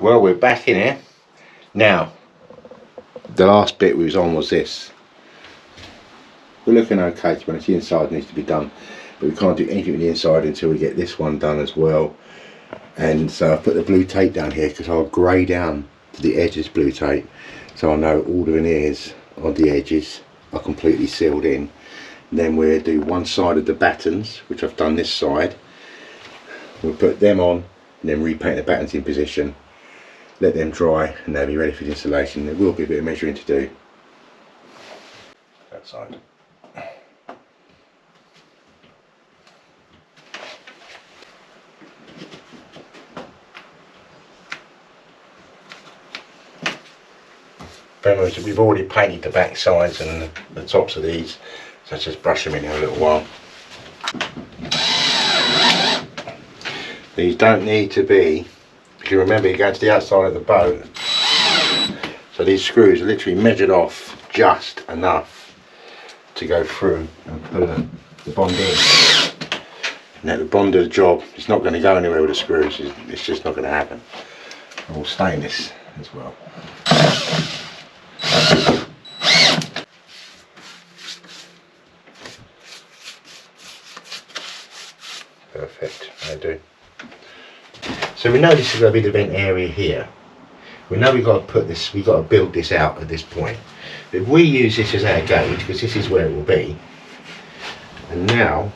Well, we're back in here. Now, the last bit we was on was this. We're looking okay, to be honest. The inside needs to be done, but we can't do anything with the inside until we get this one done as well. And so I've put the blue tape down here because I'll grey down to the edges blue tape, so I know all the veneers on the edges are completely sealed in. And then we'll do one side of the battens, which I've done this side. We'll put them on and then repaint the battens in position, let them dry, and they'll be ready for the installation. There will be a bit of measuring to do. That side. Remember, we've already painted the back sides and the tops of these, so just brush them in a little while. These don't need to be, if you remember, you're going to the outside of the boat, so these screws are literally measured off just enough to go through and put the bond in. Now the bond of the job, it's not going to go anywhere with the screws, it's just not going to happen. And we'll stain this as well. Perfect, I do. So we know this is going to be the vent area here. We know we've got to put this, we've got to build this out at this point. If we use this as our gauge, because this is where it will be, and now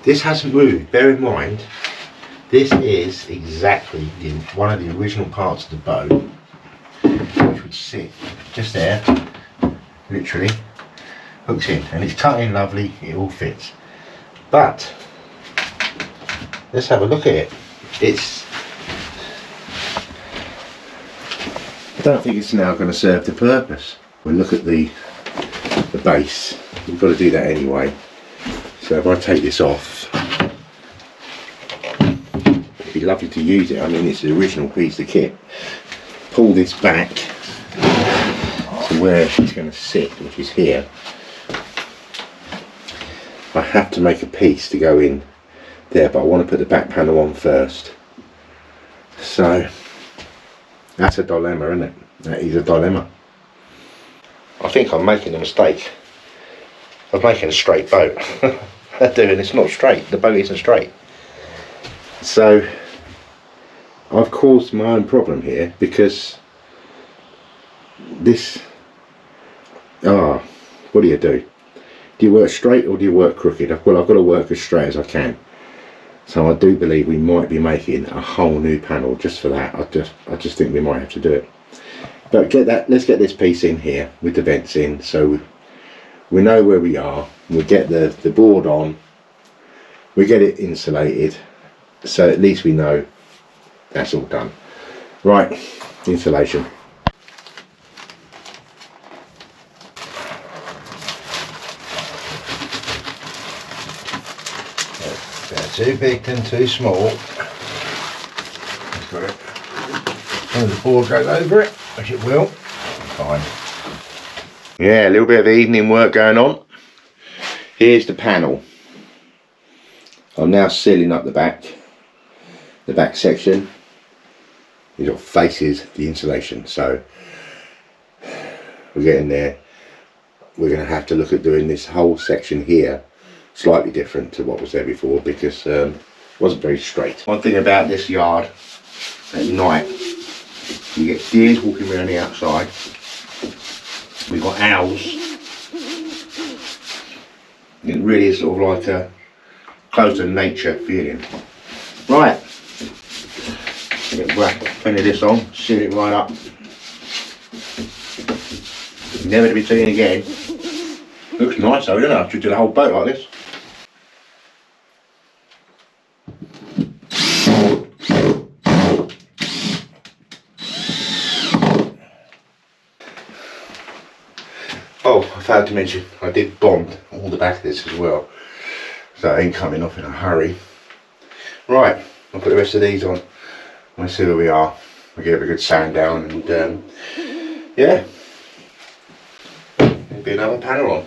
this hasn't moved. Bear in mind, this is exactly one of the original parts of the boat, which would sit just there, literally hooks in, and it's cut in lovely, it all fits. But let's have a look at it. I don't think it's now going to serve the purpose. We'll look at the base. We've got to do that anyway. So if I take this off, it'd be lovely to use it. I mean, it's the original piece of kit. Pull this back to where it's going to sit, which is here. I have to make a piece to go in there, but I want to put the back panel on first. So that's a dilemma, isn't it? That is a dilemma. I think I'm making a mistake of making a straight boat. Doing it's not straight, the boat isn't straight. So I've caused my own problem here, because this, what do you do? Do you work straight or do you work crooked? Well, I've got to work as straight as I can. So I do believe we might be making a whole new panel just for that. I just think we might have to do it. But let's get this piece in here with the vents in, so we know where we are. We'll get the board on, we get it insulated, so at least we know that's all done. Right, insulation. Too big and too small. Got it. And the board goes over it, which it will. Fine. Yeah, a little bit of evening work going on. Here's the panel. I'm now sealing up the back section. It all faces the insulation, so we're getting there. We're going to have to look at doing this whole section here slightly different to what was there before, because it wasn't very straight. One thing about this yard at night, you get deers walking around the outside, we've got owls. It really is sort of like a close to nature feeling. Right, get plenty of this on, seal it right up, never to be seen again. Looks nice though, doesn't it? I should do the whole boat like this. Oh, I failed to mention, I did bond all the back of this as well, so it ain't coming off in a hurry. Right, I'll put the rest of these on. We'll see where we are. We'll get a good sand down, and yeah, there'll be another panel on.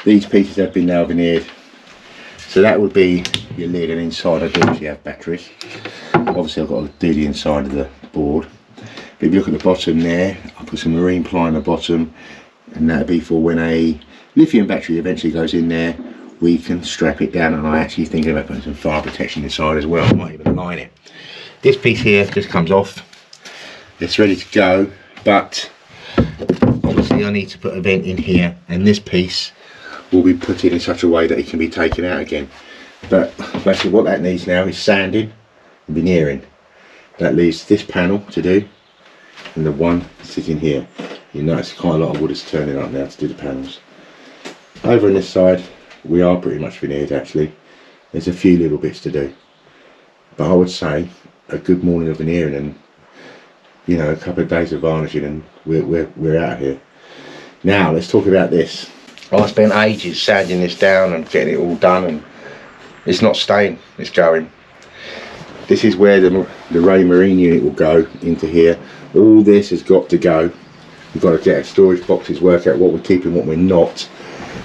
These pieces have been now veneered, So that would be your lid, and inside I do actually have batteries. Obviously I've got to do the inside of the board. But if you look at the bottom there, I put some marine ply on the bottom, and that'll be for when a lithium battery eventually goes in there, we can strap it down. And I actually think about putting some fire protection inside as well. I might even line it. This piece here just comes off. It's ready to go, but obviously I need to put a vent in here, and this piece will be put in such a way that it can be taken out again. But basically what that needs now is sanding and veneering. That leaves this panel to do, and the one sitting here. You notice quite a lot of wood is turning up now to do the panels. Over on this side we are pretty much veneered actually. There's a few little bits to do, but I would say a good morning of veneering and, you know, a couple of days of varnishing and we're out of here. Now let's talk about this. I spent ages sanding this down and getting it all done, and it's not staying, it's going. This is where the Ray Marine unit will go into here. All this has got to go. We've got to get our storage boxes, work out what we're keeping, what we're not,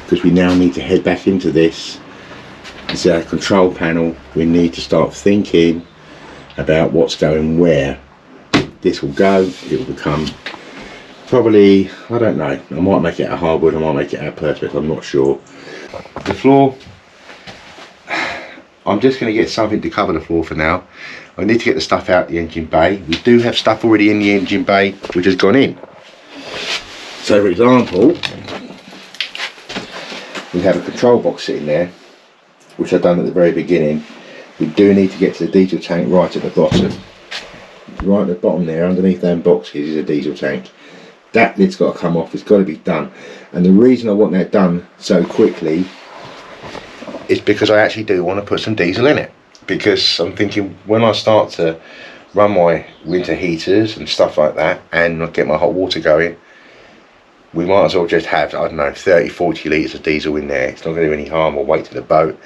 because we now need to head back into this. This is our control panel. We need to start thinking about what's going where. This will go, it will become probably, I don't know, I might make it out of hardwood, I might make it out of perspex, I'm not sure. The floor, I'm just going to get something to cover the floor for now. I need to get the stuff out the engine bay. We do have stuff already in the engine bay which has gone in. So for example, we have a control box sitting there, which I've done at the very beginning. We do need to get to the diesel tank right at the bottom. Right at the bottom there, underneath them boxes, is a diesel tank. That lid's got to come off, it's got to be done. And the reason I want that done so quickly is because I actually do want to put some diesel in it. Because I'm thinking when I start to run my winter heaters and stuff like that, and get my hot water going, we might as well just have, I don't know, 30-40 litres of diesel in there. It's not going to do any harm or weight to the boat,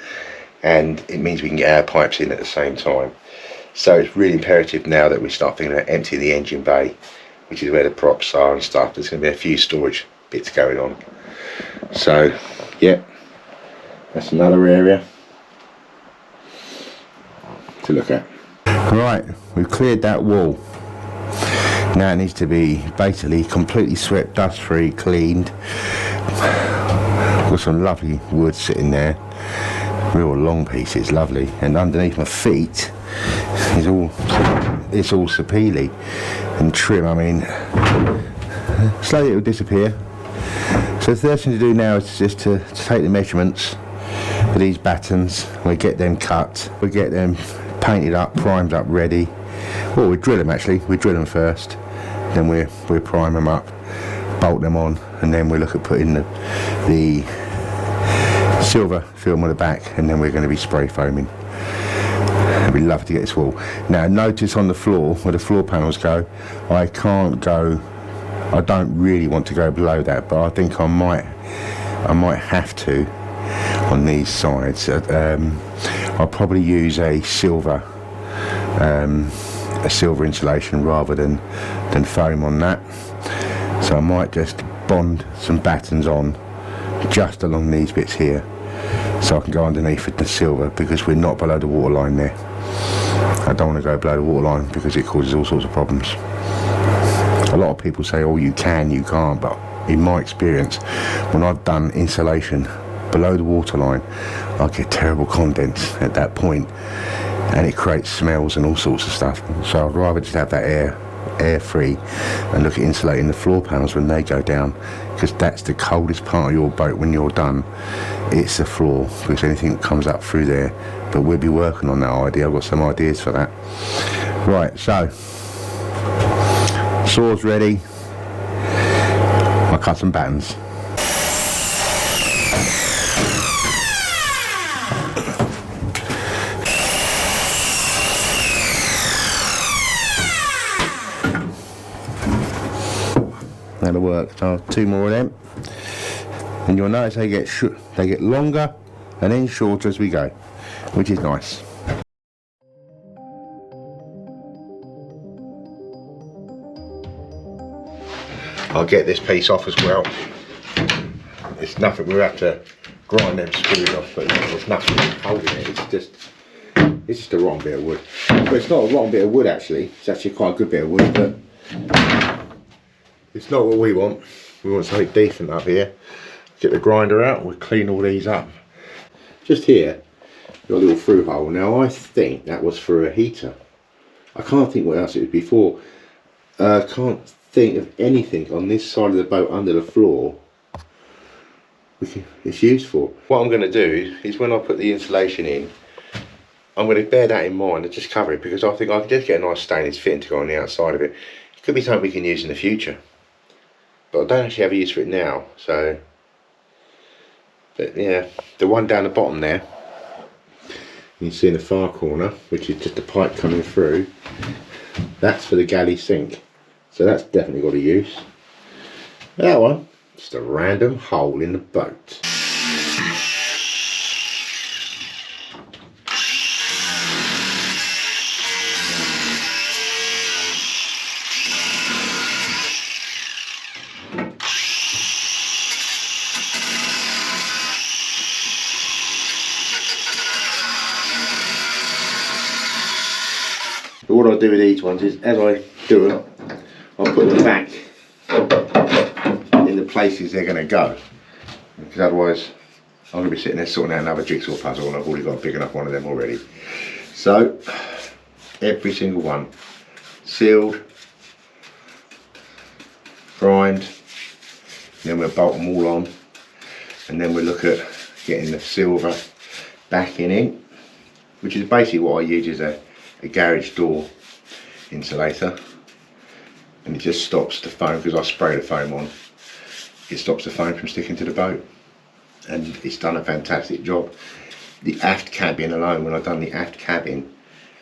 and it means we can get our pipes in at the same time. So it's really imperative now that we start thinking about emptying the engine bay, which is where the props are and stuff. There's going to be a few storage bits going on. So, yeah, that's another area to look at. Right, we've cleared that wall. Now it needs to be basically completely swept, dust free, cleaned. Got some lovely wood sitting there, real long pieces, lovely. And underneath my feet is all sapele and trim. I mean, slowly it will disappear. So the first thing to do now is just to take the measurements for these battens. We get them cut, we get them painted up, primed up, ready. Well, we drill them actually. We drill them first, then we prime them up, bolt them on, and then we look at putting the silver film on the back, and then we're going to be spray foaming. We'd love to get this wall. Now notice on the floor, where the floor panels go, I can't go, I don't really want to go below that, but I think I might have to on these sides. I'll probably use a silver insulation rather than foam on that. So I might just bond some battens on just along these bits here, so I can go underneath with the silver, because we're not below the waterline there. I don't want to go below the waterline because it causes all sorts of problems. A lot of people say, oh, you can, you can't, but in my experience, when I've done insulation below the waterline, I get terrible condense at that point, and it creates smells and all sorts of stuff. So I'd rather just have that air free and look at insulating the floor panels when they go down, because that's the coldest part of your boat when you're done. It's the floor, because anything that comes up through there. But we'll be working on that idea. I've got some ideas for that. Right, so saw's ready. I'll cut some battens. That'll work. So 2 more of them, and you'll notice they get longer and then shorter as we go, which is nice. I'll get this piece off as well. It's nothing we'll have to grind them screws off, but there's nothing holding it. It's just a rotten bit of wood. But it's not a rotten bit of wood actually. It's actually quite a good bit of wood, but it's not what we want. We want something decent up here. Get the grinder out, we'll clean all these up. Just here, got a little through hole. Now I think that was for a heater. I can't think what else it would be for. I can't think of anything on this side of the boat under the floor it's used for. What I'm going to do is when I put the insulation in, I'm going to bear that in mind and just cover it, because I think I can just get a nice stainless fitting to go on the outside of it. It could be something we can use in the future, but I don't actually have a use for it now. So, but yeah, the one down the bottom there, you can see in the far corner, which is just a pipe coming through, that's for the galley sink. So that's definitely got a use. That one, just a random hole in the boat. But what I do with these ones is, as I do them, I'll put them back in the places they're going to go, because otherwise I'm going to be sitting there sorting out another jigsaw puzzle and I've already got a big enough one of them already. So every single one sealed, primed, then we'll bolt them all on, and then we'll look at getting the silver backing in, which is basically what I use as a garage door insulator, and it just stops the foam, because I spray the foam on, it stops the foam from sticking to the boat, and it's done a fantastic job. The aft cabin alone, when I've done the aft cabin,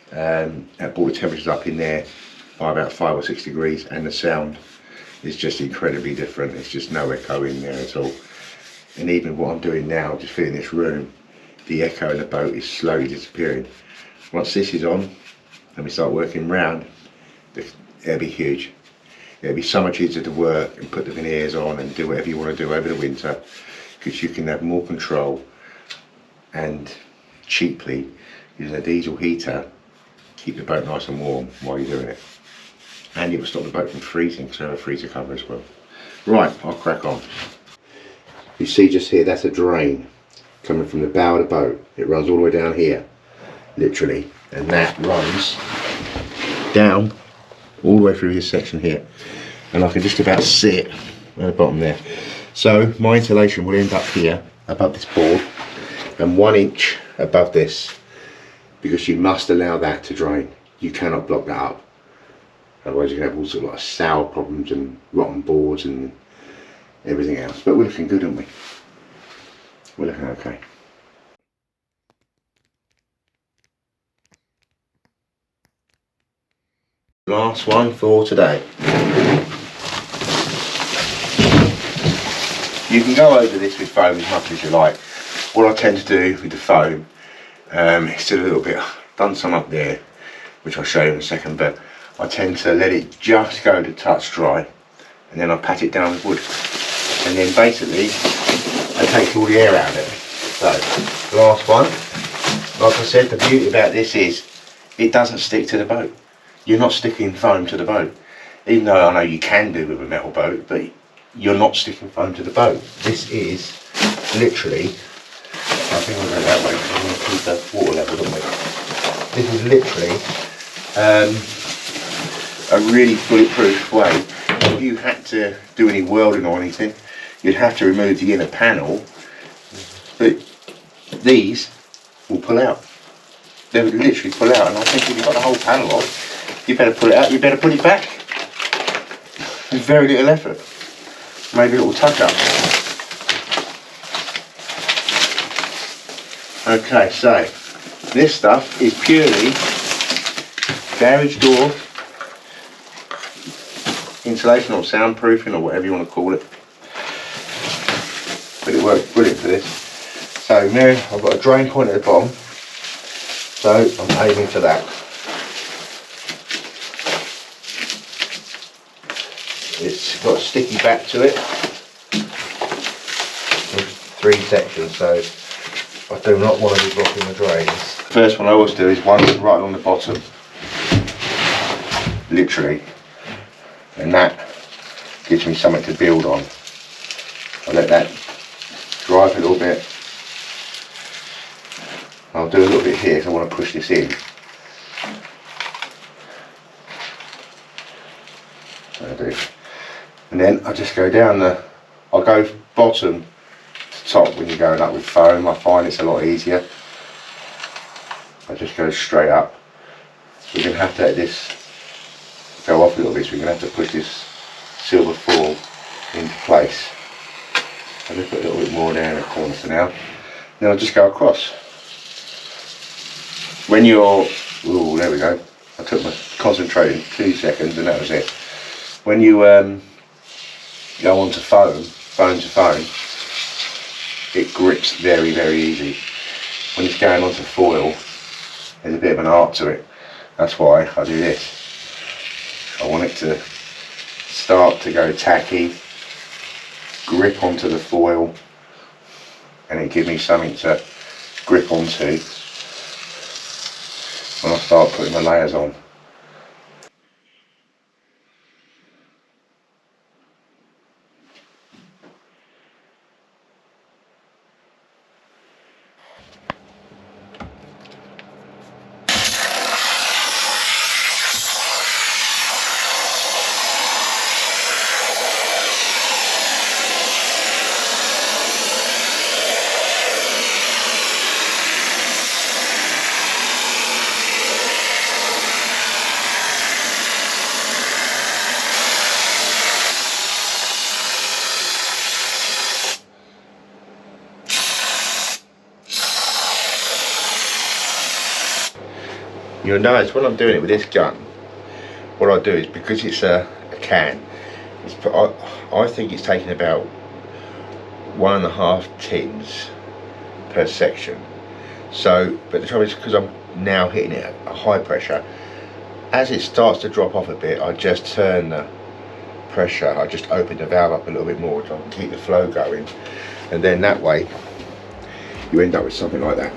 that brought the temperatures up in there by about 5 or 6 degrees, and the sound is just incredibly different. It's just no echo in there at all. And even what I'm doing now, just filling this room, the echo in the boat is slowly disappearing. Once this is on and we start working round, it'll be huge. It'll be so much easier to work and put the veneers on and do whatever you want to do over the winter, because you can have more control and cheaply, using a diesel heater, keep the boat nice and warm while you're doing it. And it will stop the boat from freezing, because I have a freezer cover as well. Right, I'll crack on. You see just here, that's a drain coming from the bow of the boat. It runs all the way down here, literally, and that runs down all the way through this section here, and I can just about see it at the bottom there. So my insulation will end up here above this board and 1 inch above this, because you must allow that to drain. You cannot block that up, otherwise you can have all sorts of like sour problems and rotten boards and everything else. But we're looking good, aren't we? We're looking okay. Last one for today. You can go over this with foam as much as you like. What I tend to do with the foam is a little bit, done some up there, which I'll show you in a second, but I tend to let it just go to touch dry, and then I pat it down with wood, and then basically I take all the air out of it. So last one, like I said, the beauty about this is it doesn't stick to the boat. You're not sticking foam to the boat, even though I know you can do with a metal boat, but you're not sticking foam to the boat. This is literally, I think we'll go that way because we want to keep the water level, don't we? This is literally a really bulletproof way. If you had to do any welding or anything, you'd have to remove the inner panel, but these will pull out. They would literally pull out, and I think if you've got the whole panel off, you better pull it out, you better put it back. With very little effort. Maybe a little touch up. Okay, so this stuff is purely garage door insulation or soundproofing or whatever you want to call it. But it works brilliant for this. So now I've got a drain point at the bottom, so I'm aiming for that. It's got a sticky back to it, 3 sections, so I do not want to be blocking the drains. First one I always do is one right along the bottom, literally, and that gives me something to build on. I let that dry for a little bit. I'll do a little bit here because I want to push this in. So I do. And then I just go down I'll go bottom to top when you're going up with foam. I find it's a lot easier. I just go straight up. So we're going to have to let this go off a little bit, so we're going to have to push this silver foil into place. I'll just put a little bit more down in the corner for now. Then I'll just go across. When you're, ooh, there we go. I took my concentrating 2 seconds and that was it. When you go onto foam to foam, it grips very, very easy. When it's going onto foil, there's a bit of an art to it. That's why I do this. I want it to start to go tacky, grip onto the foil, and it gives me something to grip onto when I start putting my layers on. You'll notice when I'm doing it with this gun, what I do is, because it's a can, I think it's taking about 1.5 tins per section. So, but the trouble is, because I'm now hitting it at a high pressure, as it starts to drop off a bit, I just turn the pressure, I just open the valve up a little bit more so I can keep the flow going, and then that way you end up with something like that.